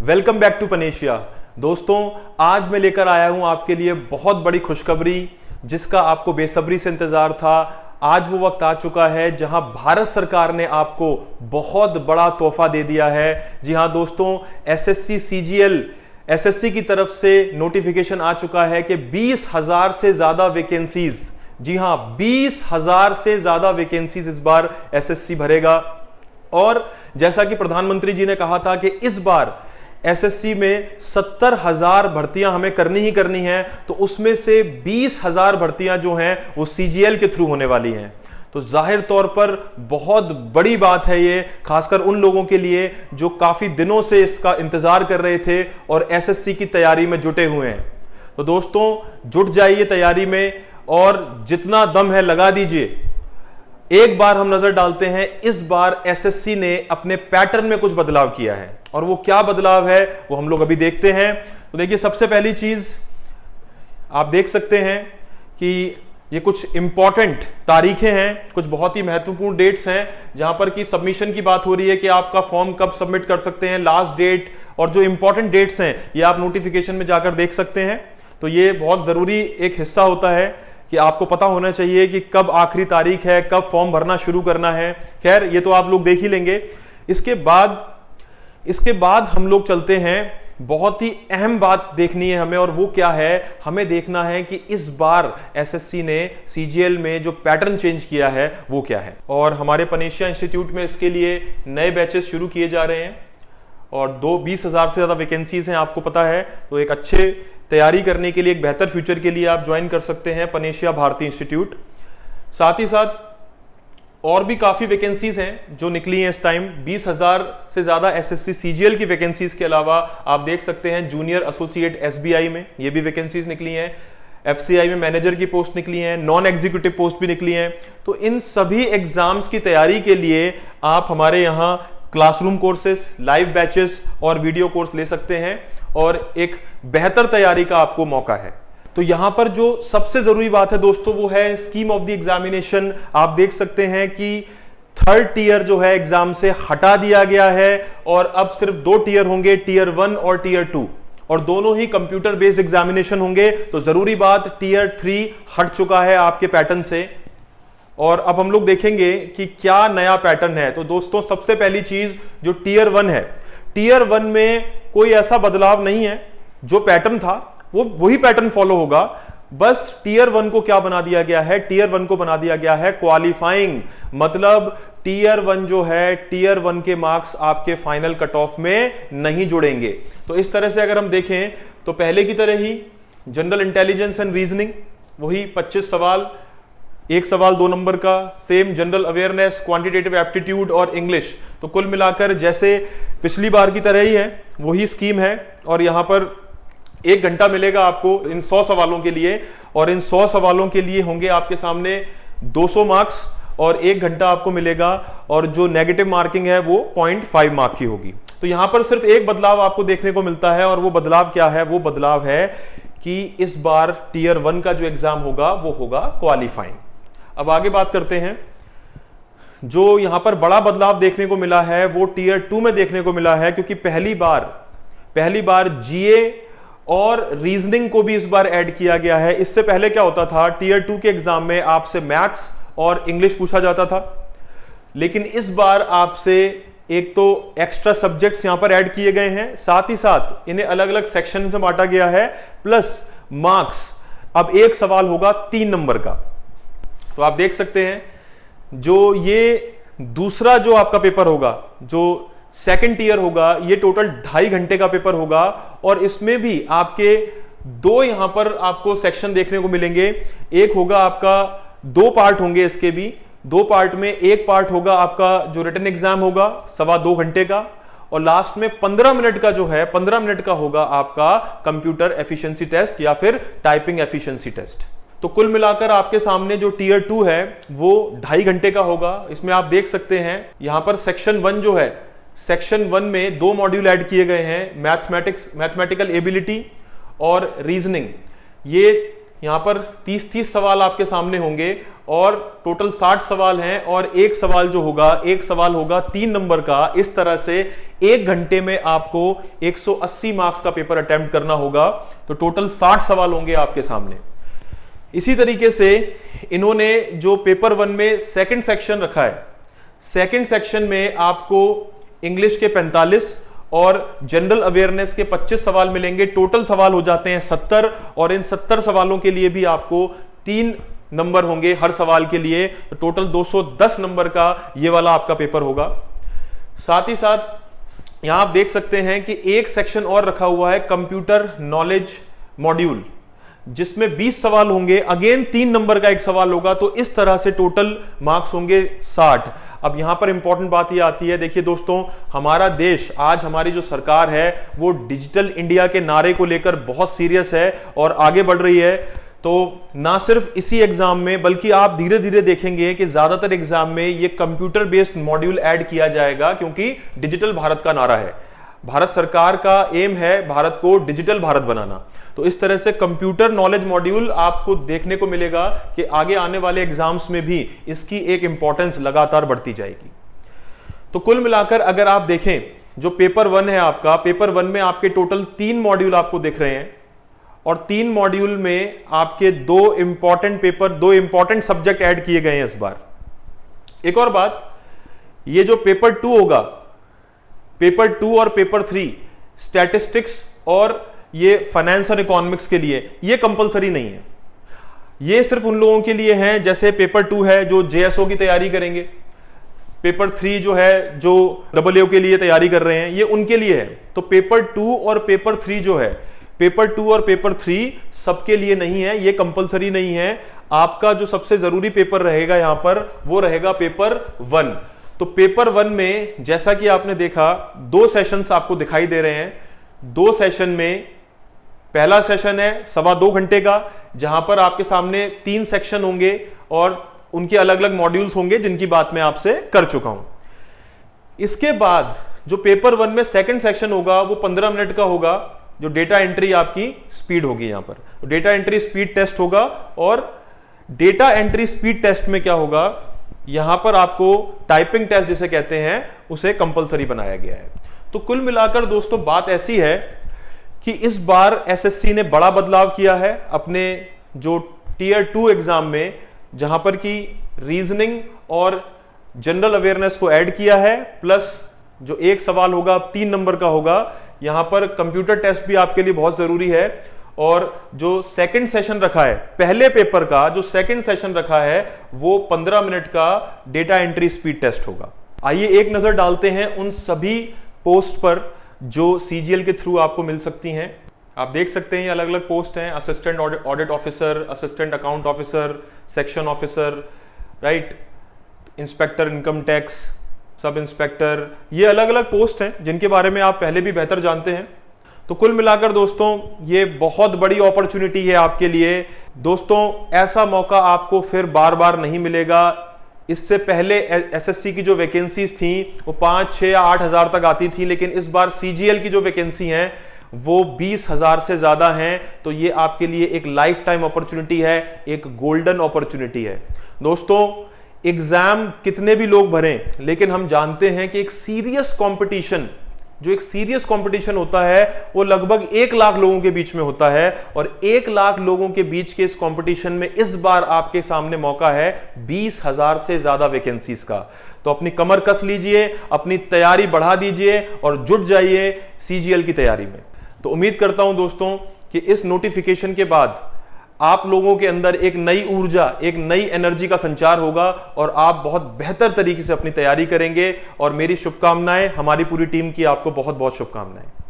Welcome back to panacea. दोस्तों, आज मैं लेकर आया हूं आपके लिए बहुत बड़ी खुशखबरी, जिसका आपको बेसब्री से इंतजार था। आज वो वक्त आ चुका है जहां भारत सरकार ने आपको बहुत बड़ा तोहफा दे दिया है। जी हां दोस्तों, एसएससी सीजीएल एसएससी की तरफ से नोटिफिकेशन आ चुका है कि 20,000 से ज्यादा वैकेंसीज, जी हां 20,000 से ज्यादा वैकेंसीज इस बार एसएससी भरेगा। और जैसा कि प्रधानमंत्री जी ने कहा था कि इस बार एसएससी में 70,000 भर्तियां हमें करनी ही करनी है, तो उसमें से 20,000 भर्तियां जो हैं वो सीजीएल के थ्रू होने वाली हैं। तो जाहिर तौर पर बहुत बड़ी बात है ये, खासकर उन लोगों के लिए जो काफी दिनों से इसका इंतजार कर रहे थे और एसएससी की तैयारी में जुटे हुए हैं। तो दोस्तों, जुट जाइए तैयारी में और जितना दम है लगा दीजिए। एक बार हम नजर डालते हैं, इस बार एसएससी ने अपने पैटर्न में कुछ बदलाव किया है, और वो क्या बदलाव है वो हम लोग अभी देखते हैं। तो देखिए, सबसे पहली चीज आप देख सकते हैं कि ये कुछ इंपॉर्टेंट तारीखें हैं, कुछ बहुत ही महत्वपूर्ण डेट्स हैं, जहां पर कि सबमिशन की बात हो रही है कि आपका फॉर्म कब सबमिट कर सकते हैं, लास्ट डेट, और जो इंपॉर्टेंट डेट्स हैं ये आप नोटिफिकेशन में जाकर देख सकते हैं। तो ये बहुत जरूरी एक हिस्सा होता है कि आपको पता होना चाहिए कि कब आखिरी तारीख है, कब फॉर्म भरना शुरू करना है। खैर, ये तो आप लोग देख ही लेंगे। इसके बाद हम लोग चलते हैं, बहुत ही अहम बात देखनी है हमें, और वो क्या है, हमें देखना है कि इस बार एसएससी ने सीजीएल में जो पैटर्न चेंज किया है वो क्या है। और हमारे पनेशिया इंस्टीट्यूट में इसके लिए नए बैचेस शुरू किए जा रहे हैं, और 20,000 से ज्यादा वैकेंसीज हैं, आपको पता है। तो एक अच्छे तैयारी करने के लिए, एक बेहतर फ्यूचर के लिए आप ज्वाइन कर सकते हैं पनेशिया भारती इंस्टीट्यूट। साथ ही साथ और भी काफी वैकेंसीज हैं जो निकली हैं इस टाइम। 20,000 से ज्यादा एसएससी सीजीएल की वैकेंसीज के अलावा आप देख सकते हैं जूनियर एसोसिएट एसबीआई में ये भी वैकेंसीज निकली हैं, एफसीआई में मैनेजर की पोस्ट निकली हैं, नॉन एग्जीक्यूटिव पोस्ट भी निकली हैं। तो इन सभी एग्जाम्स की तैयारी के लिए आप हमारे यहाँ क्लासरूम कोर्सेस, लाइव बैचेस और वीडियो कोर्स ले सकते हैं, और एक बेहतर तैयारी का आपको मौका है। तो यहां पर जो सबसे जरूरी बात है दोस्तों, वो है स्कीम ऑफ द एग्जामिनेशन। आप देख सकते हैं कि थर्ड टीयर जो है एग्जाम से हटा दिया गया है, और अब सिर्फ 2 टीयर होंगे, टीयर 1 और टीयर 2, और दोनों ही कंप्यूटर बेस्ड एग्जामिनेशन होंगे। तो जरूरी बात, टीयर 3 हट चुका है आपके पैटर्न से। और अब हम लोग देखेंगे कि क्या नया पैटर्न है। तो दोस्तों, सबसे पहली चीज जो टीयर 1 है, टीयर 1 में कोई ऐसा बदलाव नहीं है। जो पैटर्न था वो वही पैटर्न फॉलो होगा, बस टीयर 1 को क्या बना दिया गया है, टीयर 1 को बना दिया गया है क्वालिफाइंग। मतलब टीयर 1 जो है, टीयर 1 के मार्क्स आपके फाइनल कट ऑफ में नहीं जुड़ेंगे। तो इस तरह से अगर हम देखें तो पहले की तरह ही जनरल इंटेलिजेंस एंड रीजनिंग, वही 25 सवाल, एक सवाल 2 नंबर का, same general awareness, quantitative aptitude और इंग्लिश। तो कुल मिलाकर जैसे पिछली बार की तरह ही है, वही स्कीम है। और यहां पर 1 घंटा मिलेगा आपको इन 100 सवालों के लिए, और इन 100 सवालों के लिए होंगे आपके सामने 200 मार्क्स, और 1 घंटा आपको मिलेगा। और जो नेगेटिव मार्किंग है वो 0.5 मार्क की होगी। तो यहां पर सिर्फ एक बदलाव आपको देखने को मिलता है, और वो बदलाव क्या है, वो बदलाव है कि इस बार टीयर 1 का जो एग्जाम होगा वो होगा क्वालिफाइंग। अब आगे बात करते हैं। जो यहां पर बड़ा बदलाव देखने को मिला है वो टीयर 2 में देखने को मिला है, क्योंकि पहली बार जीए और रीजनिंग को भी इस बार ऐड किया गया है। इससे पहले क्या होता था, टीयर 2 के एग्जाम में आपसे मैथ्स और इंग्लिश पूछा जाता था, लेकिन इस बार आपसे एक तो एक्स्ट्रा सब्जेक्ट्स यहां पर ऐड किए गए हैं, साथ ही साथ इन्हें अलग अलग सेक्शन में बांटा गया है, प्लस मार्क्स। अब एक सवाल होगा 3 नंबर का। तो आप देख सकते हैं, जो ये दूसरा जो आपका पेपर होगा, जो सेकंड टीयर होगा, ये टोटल 2.5 घंटे का पेपर होगा, और इसमें भी आपके 2 यहां पर आपको सेक्शन देखने को मिलेंगे। एक होगा आपका, 2 पार्ट होंगे इसके भी। 2 पार्ट में एक पार्ट होगा आपका जो रिटन एग्जाम होगा 2.25 घंटे का, और लास्ट में 15 मिनट का जो है 15 मिनट का होगा आपका कंप्यूटर एफिशिएंसी टेस्ट या फिर टाइपिंग एफिशिएंसी टेस्ट। तो कुल मिलाकर आपके सामने जो टीयर 2 है वो 2.5 घंटे का होगा। इसमें आप देख सकते हैं यहां पर सेक्शन 1 जो है, सेक्शन 1 में 2 मॉड्यूल ऐड किए गए हैं, मैथमेटिकल एबिलिटी और रीजनिंग। ये यहां पर 30 सवाल आपके सामने होंगे और टोटल 60 सवाल हैं और एक सवाल होगा 3 नंबर का। इस तरह से 1 घंटे में आपको 180 मार्क्स का पेपर अटेम्प्ट करना होगा। तो टोटल 60 सवाल होंगे आपके सामने। इसी तरीके से इन्होंने जो पेपर 1 में सेकंड सेक्शन रखा है, सेकंड सेक्शन में आपको इंग्लिश के 45 और जनरल अवेयरनेस के 25 सवाल मिलेंगे। टोटल सवाल हो जाते हैं 70 और इन 70 सवालों के लिए भी आपको 3 नंबर होंगे हर सवाल के लिए। तो टोटल 210 नंबर का ये वाला आपका पेपर होगा। साथ ही साथ यहां आप देख सकते हैं कि एक सेक्शन और रखा हुआ है कंप्यूटर नॉलेज मॉड्यूल, जिसमें 20 सवाल होंगे। अगेन 3 नंबर का एक सवाल होगा। तो इस तरह से टोटल मार्क्स होंगे 60। अब यहां पर इंपॉर्टेंट बात यह आती है, देखिए दोस्तों, हमारा देश आज, हमारी जो सरकार है वो डिजिटल इंडिया के नारे को लेकर बहुत सीरियस है और आगे बढ़ रही है। तो ना सिर्फ इसी एग्जाम में बल्कि आप धीरे धीरे देखेंगे कि ज्यादातर एग्जाम में ये कंप्यूटर बेस्ड मॉड्यूल ऐड किया जाएगा, क्योंकि डिजिटल भारत का नारा है। भारत सरकार का एम है भारत को डिजिटल भारत बनाना। तो इस तरह से कंप्यूटर नॉलेज मॉड्यूल आपको देखने को मिलेगा कि आगे आने वाले एग्जाम्स में भी इसकी एक इंपॉर्टेंस लगातार बढ़ती जाएगी। तो कुल मिलाकर अगर आप देखें, जो पेपर 1 है आपका, पेपर 1 में आपके टोटल 3 मॉड्यूल आपको दिख रहे हैं और 3 मॉड्यूल में आपके 2 इंपॉर्टेंट सब्जेक्ट ऐड किए गए हैं इस बार। एक और बात, ये जो पेपर 2 होगा, पेपर 2 और पेपर 3 स्टैटिस्टिक्स और ये फाइनेंस और इकोनॉमिक्स के लिए ये कंपलसरी नहीं है। ये सिर्फ उन लोगों के लिए हैं, जैसे पेपर 2 है जो जेएसओ की तैयारी करेंगे, पेपर 3 जो है जो डबलईओ के लिए तैयारी कर रहे हैं, ये उनके लिए है। तो पेपर 2 और पेपर 3 जो है, पेपर 2 और पेपर 3 सबके लिए नहीं है, ये कंपलसरी नहीं है। आपका जो सबसे जरूरी पेपर रहेगा यहां पर, वो रहेगा पेपर 1। तो पेपर 1 में जैसा कि आपने देखा 2 सेशंस आपको दिखाई दे रहे हैं। 2 सेशन में पहला सेशन है 2.25 घंटे का, जहां पर आपके सामने 3 सेक्शन होंगे और उनके अलग अलग मॉड्यूल्स होंगे, जिनकी बात मैं आपसे कर चुका हूं। इसके बाद जो पेपर 1 में सेकंड सेक्शन होगा वो 15 मिनट का होगा, जो डेटा एंट्री आपकी स्पीड होगी। यहां पर डेटा एंट्री स्पीड टेस्ट होगा और डेटा एंट्री स्पीड टेस्ट में क्या होगा, यहां पर आपको टाइपिंग टेस्ट जिसे कहते हैं उसे कंपलसरी बनाया गया है। तो कुल मिलाकर दोस्तों बात ऐसी है कि इस बार एसएससी ने बड़ा बदलाव किया है अपने जो टियर 2 एग्जाम में, जहां पर कि रीजनिंग और जनरल अवेयरनेस को ऐड किया है, प्लस जो एक सवाल होगा 3 नंबर का होगा। यहां पर कंप्यूटर टेस्ट भी आपके लिए बहुत जरूरी है। और जो सेकंड सेशन रखा है, पहले पेपर का जो सेकंड सेशन रखा है वो 15 मिनट का डेटा एंट्री स्पीड टेस्ट होगा। आइए एक नजर डालते हैं उन सभी पोस्ट पर जो सीजीएल के थ्रू आपको मिल सकती हैं। आप देख सकते हैं ये अलग अलग पोस्ट हैं, assistant audit officer, assistant account officer, section officer, right, inspector income tax, sub inspector, ये अलग अलग पोस्ट हैं जिनके बारे में आप पहले भी बेहतर जानते हैं। तो कुल मिलाकर दोस्तों ये बहुत बड़ी अपॉर्चुनिटी है आपके लिए। दोस्तों ऐसा मौका आपको फिर बार बार नहीं मिलेगा। इससे पहले एसएससी की जो वैकेंसीज थी वो 5, 6 या 8 हजार तक आती थी, लेकिन इस बार सीजीएल की जो वैकेंसी हैं वो 20,000 से ज्यादा हैं। तो ये आपके लिए एक लाइफ टाइम अपॉर्चुनिटी है, एक गोल्डन अपॉर्चुनिटी है। दोस्तों एग्जाम कितने भी लोग भरें, लेकिन हम जानते हैं कि एक सीरियस कंपटीशन होता है वो लगभग 1 लाख लोगों के बीच में होता है। और 1 लाख लोगों के बीच के इस कंपटीशन में इस बार आपके सामने मौका है 20,000 से ज्यादा वैकेंसीज का। तो अपनी कमर कस लीजिए, अपनी तैयारी बढ़ा दीजिए और जुट जाइए सीजीएल की तैयारी में। तो उम्मीद करता हूं दोस्तों कि इस नोटिफिकेशन के बाद आप लोगों के अंदर एक नई ऊर्जा, एक नई एनर्जी का संचार होगा और आप बहुत बेहतर तरीके से अपनी तैयारी करेंगे। और मेरी शुभकामनाएं, हमारी पूरी टीम की आपको बहुत बहुत शुभकामनाएं।